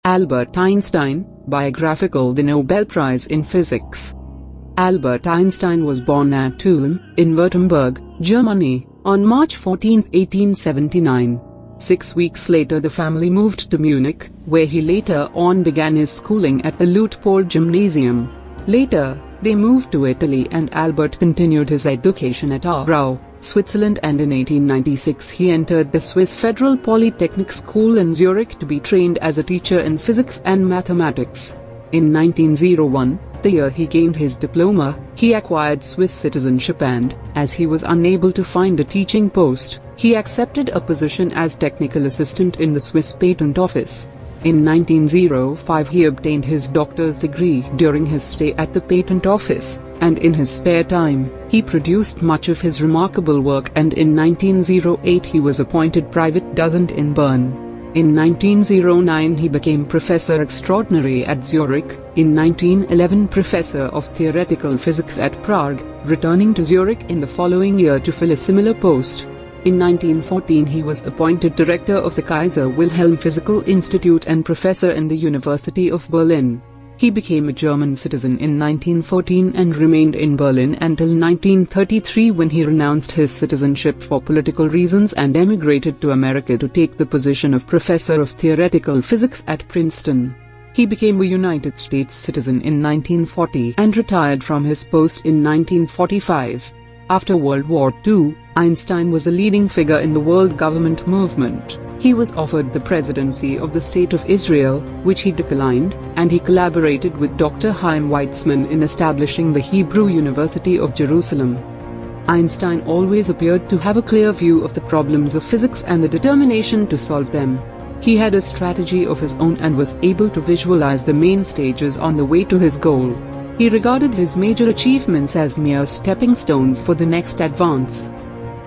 Albert Einstein, biographical. The Nobel Prize in Physics. Albert Einstein was born at Tulln, in Württemberg, Germany, on March 14, 1879. 6 weeks later the family moved to Munich, where he later on began his schooling at the Luitpold Gymnasium. Later, they moved to Italy and Albert continued his education at Aarau, Switzerland, and in 1896 he entered the Swiss Federal Polytechnic School in Zurich to be trained as a teacher in physics and mathematics. In 1901, the year he gained his diploma, he acquired Swiss citizenship and, as he was unable to find a teaching post, he accepted a position as technical assistant in the Swiss Patent Office. In 1905 he obtained his doctor's degree during his stay at the Patent Office, and in his spare time, he produced much of his remarkable work, and in 1908 he was appointed private dozent in Bern. In 1909 he became Professor Extraordinary at Zurich, in 1911 Professor of Theoretical Physics at Prague, returning to Zurich in the following year to fill a similar post. In 1914 he was appointed Director of the Kaiser Wilhelm Physical Institute and Professor in the University of Berlin. He became a German citizen in 1914 and remained in Berlin until 1933, when he renounced his citizenship for political reasons and emigrated to America to take the position of Professor of Theoretical Physics at Princeton. He became a United States citizen in 1940 and retired from his post in 1945. After World War II, Einstein was a leading figure in the world government movement. He was offered the presidency of the State of Israel, which he declined, and he collaborated with Dr. Chaim Weizmann in establishing the Hebrew University of Jerusalem. Einstein always appeared to have a clear view of the problems of physics and the determination to solve them. He had a strategy of his own and was able to visualize the main stages on the way to his goal. He regarded his major achievements as mere stepping stones for the next advance.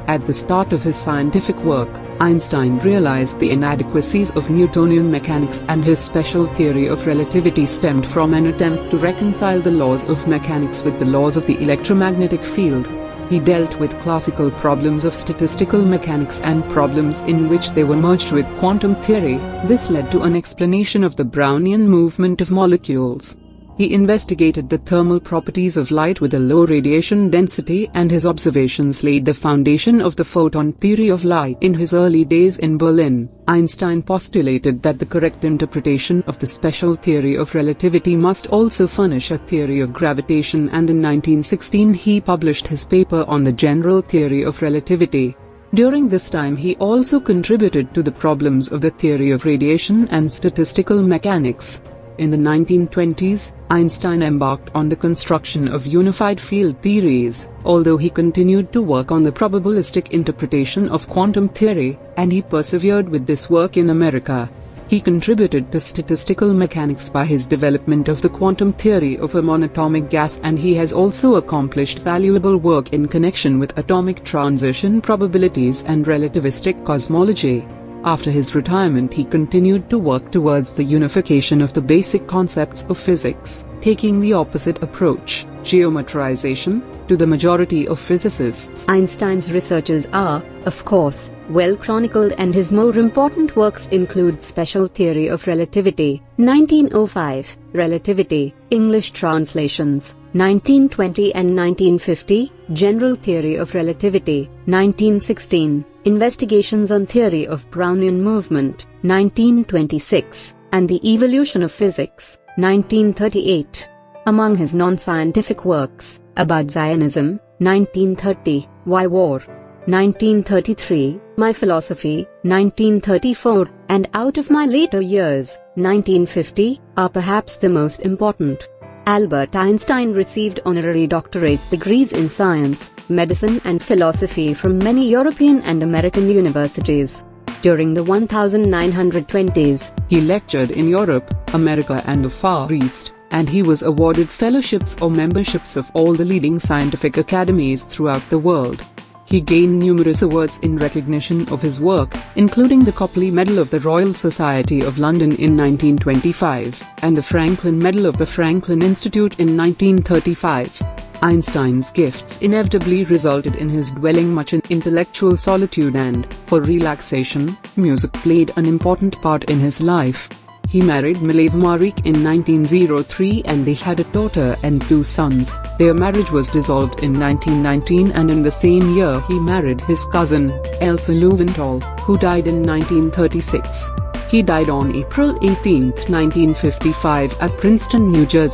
At the start of his scientific work, Einstein realized the inadequacies of Newtonian mechanics, and his special theory of relativity stemmed from an attempt to reconcile the laws of mechanics with the laws of the electromagnetic field. He dealt with classical problems of statistical mechanics and problems in which they were merged with quantum theory. This led to an explanation of the Brownian movement of molecules. He investigated the thermal properties of light with a low radiation density, and his observations laid the foundation of the photon theory of light. In his early days in Berlin, Einstein postulated that the correct interpretation of the special theory of relativity must also furnish a theory of gravitation, and in 1916 he published his paper on the general theory of relativity. During this time he also contributed to the problems of the theory of radiation and statistical mechanics. In the 1920s, Einstein embarked on the construction of unified field theories, although he continued to work on the probabilistic interpretation of quantum theory, and he persevered with this work in America. He contributed to statistical mechanics by his development of the quantum theory of a monatomic gas, and he has also accomplished valuable work in connection with atomic transition probabilities and relativistic cosmology. After his retirement he continued to work towards the unification of the basic concepts of physics, taking the opposite approach, geometrization, to the majority of physicists. Einstein's researches are, of course, well chronicled, and his more important works include Special Theory of Relativity, 1905, Relativity, English translations, 1920 and 1950, General Theory of Relativity, 1916, Investigations on Theory of Brownian Movement, 1926, and The Evolution of Physics, 1938. Among his non-scientific works, About Zionism, 1930, Why War? 1933, My Philosophy, 1934, and Out of My Later Years, 1950, are perhaps the most important. Albert Einstein received honorary doctorate degrees in science, medicine and philosophy from many European and American universities. During the 1920s, he lectured in Europe, America and the Far East, and he was awarded fellowships or memberships of all the leading scientific academies throughout the world. He gained numerous awards in recognition of his work, including the Copley Medal of the Royal Society of London in 1925, and the Franklin Medal of the Franklin Institute in 1935. Einstein's gifts inevitably resulted in his dwelling much in intellectual solitude, and, for relaxation, music played an important part in his life. He married Mileva Marik in 1903 and they had a daughter and 2 sons. Their marriage was dissolved in 1919 and in the same year he married his cousin, Elsa Löwenthal, who died in 1936. He died on April 18, 1955 at Princeton, New Jersey.